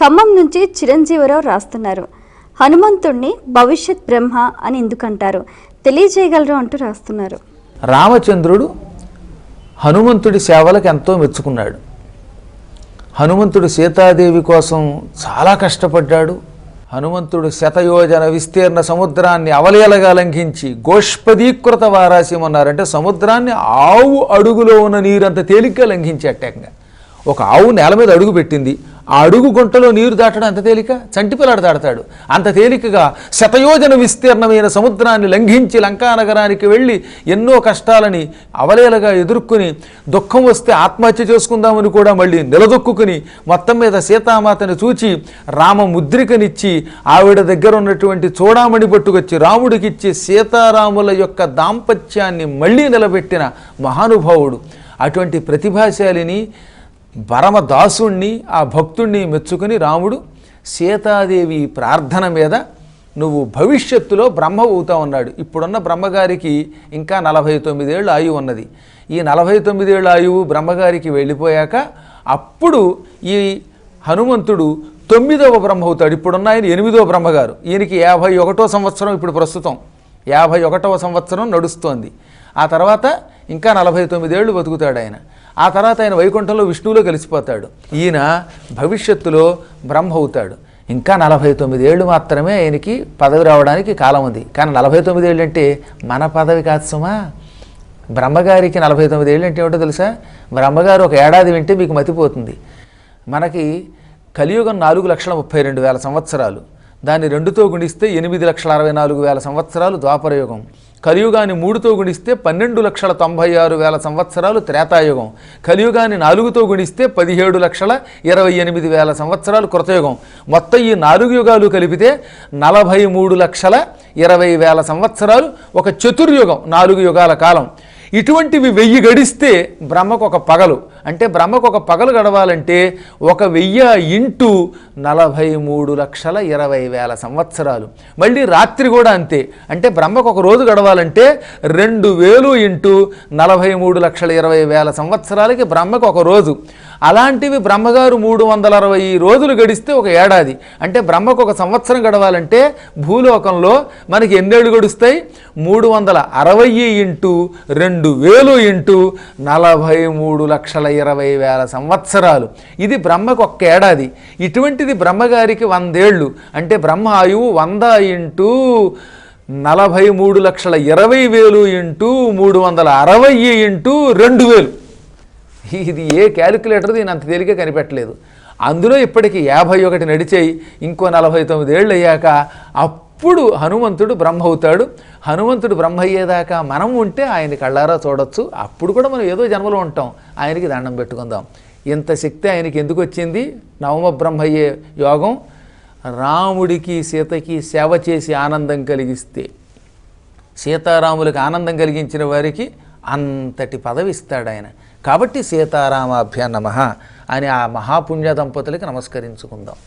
ఖమ్మం నుంచి చిరంజీవరావు రాస్తున్నారు. హనుమంతుణ్ణి భవిష్యత్ బ్రహ్మ అని ఎందుకంటారు తెలియజేయగలరు అంటూ రాస్తున్నారు. రామచంద్రుడు హనుమంతుడి సేవలకు ఎంతో మెచ్చుకున్నాడు. హనుమంతుడు సీతాదేవి కోసం చాలా కష్టపడ్డాడు. హనుమంతుడు శతయోజన విస్తీర్ణ సముద్రాన్ని అవలీలగా లంఘించి గోష్పదీకృత వారాశిం అన్నారంటే సముద్రాన్ని ఆవు అడుగులో ఉన్న నీరంత తేలిగ్గా లంఘించేటంగా. ఒక ఆవు నేల మీద అడుగు పెట్టింది, ఆ అడుగు గుంటలో నీరు దాటడం అంత తేలిక, చంటిపిల్లాడు దాడతాడు. అంత తేలికగా శతయోజన విస్తీర్ణమైన సముద్రాన్ని లంఘించి లంకానగరానికి వెళ్ళి ఎన్నో కష్టాలని అవలేలగా ఎదుర్కొని దుఃఖం వస్తే ఆత్మహత్య చేసుకుందామని కూడా మళ్ళీ నిలదొక్కుని మొత్తం మీద సీతామాతని చూచి రామముద్రికనిచ్చి ఆవిడ దగ్గర ఉన్నటువంటి చూడామణి పట్టుకొచ్చి రాముడికిచ్చి సీతారాముల యొక్క దాంపత్యాన్ని మళ్ళీ నిలబెట్టిన మహానుభావుడు. అటువంటి ప్రతిభాశాలిని పరమదాసుణ్ణి ఆ భక్తుణ్ణి మెచ్చుకుని రాముడు సీతాదేవి ప్రార్థన మీద నువ్వు భవిష్యత్తులో బ్రహ్మ అవుతా ఉన్నాడు. ఇప్పుడున్న బ్రహ్మగారికి ఇంకా 49 ఏళ్ళు ఆయువు ఉన్నది. ఈ 49 ఏళ్ళ ఆయువు బ్రహ్మగారికి వెళ్ళిపోయాక అప్పుడు ఈ హనుమంతుడు 9వ బ్రహ్మ అవుతాడు. ఇప్పుడున్న ఆయన 8వ బ్రహ్మగారు. ఈయనకి 51వ సంవత్సరం ఇప్పుడు ప్రస్తుతం 51వ సంవత్సరం నడుస్తోంది. ఆ తర్వాత ఇంకా 49 ఏళ్ళు బతుకుతాడు ఆయన. ఆ తర్వాత ఆయన వైకుంఠంలో విష్ణువులో కలిసిపోతాడు. ఈయన భవిష్యత్తులో బ్రహ్మ అవుతాడు. ఇంకా 49 ఏళ్ళు మాత్రమే ఆయనకి పదవి రావడానికి కాలం ఉంది. కానీ 49 ఏళ్ళు అంటే మన పదవి కాదు సుమా. బ్రహ్మగారికి 49 ఏళ్ళు అంటే ఏమిటో తెలుసా? బ్రహ్మగారు ఒక ఏడాది వింటే మీకు మతిపోతుంది. మనకి కలియుగం 4,32,000 సంవత్సరాలు, దాన్ని 2తో గుణిస్తే 8,64,000 సంవత్సరాలు ద్వాపరయుగం. కలియుగాన్ని 3తో గుణిస్తే 12,96,000 సంవత్సరాలు త్రేతాయుగం. కలియుగాన్ని 4తో గుణిస్తే 17,28,000 సంవత్సరాలు కృతయుగం. మొత్తం ఈ 4 యుగాలు కలిపితే 43,20,000 సంవత్సరాలు ఒక చతుర్యుగం, 4 యుగాల కాలం. ఇటువంటివి 1000 గడిస్తే బ్రహ్మకు ఒక పగలు. అంటే బ్రహ్మకు ఒక పగలు గడవాలంటే 1000 ఇంటూ 43,20,000 సంవత్సరాలు. మళ్ళీ రాత్రి కూడా అంతే. అంటే బ్రహ్మకు ఒక రోజు గడవాలంటే 2000 ఇంటూ 43,20,000 సంవత్సరాలకి బ్రహ్మకు ఒక రోజు. అలాంటివి బ్రహ్మగారు 360 రోజులు గడిస్తే ఒక ఏడాది. అంటే బ్రహ్మకు ఒక సంవత్సరం గడవాలంటే భూలోకంలో మనకి ఎన్నేళ్ళు గడుస్తాయి? 360 ఇంటూ 2000 ఇంటూ 43,20,000 సంవత్సరాలు. ఇది బ్రహ్మకు ఒక్క ఏడాది. ఇటువంటిది బ్రహ్మగారికి 100 ఏళ్ళు. అంటే బ్రహ్మ ఆయువు 100 ఇంటూ 43,20,000 ఇంటూ 360 ఇంటూ 2000. ఇది ఏ క్యాలిక్యులేటర్ దీని అంత తేలిక కనిపెట్టలేదు. అందులో ఇప్పటికి 51 నడిచాయి. ఇంకో 49 ఏళ్ళు అయ్యాక అప్పుడు హనుమంతుడు బ్రహ్మ అవుతాడు. హనుమంతుడు బ్రహ్మ అయ్యేదాకా మనం ఉంటే ఆయన కళ్ళారా చూడొచ్చు. అప్పుడు కూడా మనం ఏదో జన్మలో ఉంటాం. ఆయనకి దండం పెట్టుకుందాం. ఇంత శక్తి ఆయనకి ఎందుకు వచ్చింది? నవమ బ్రహ్మ అయ్యే యోగం. రాముడికి సీతకి సేవ చేసి ఆనందం కలిగిస్తే, సీతారాములకు ఆనందం కలిగించిన వారికి అంతటి పదవి ఇస్తాడు ఆయన. కాబట్టి సీతారామాభ్య నమః అని ఆ మహాపుణ్య దంపతులకి నమస్కరించుకుందాం.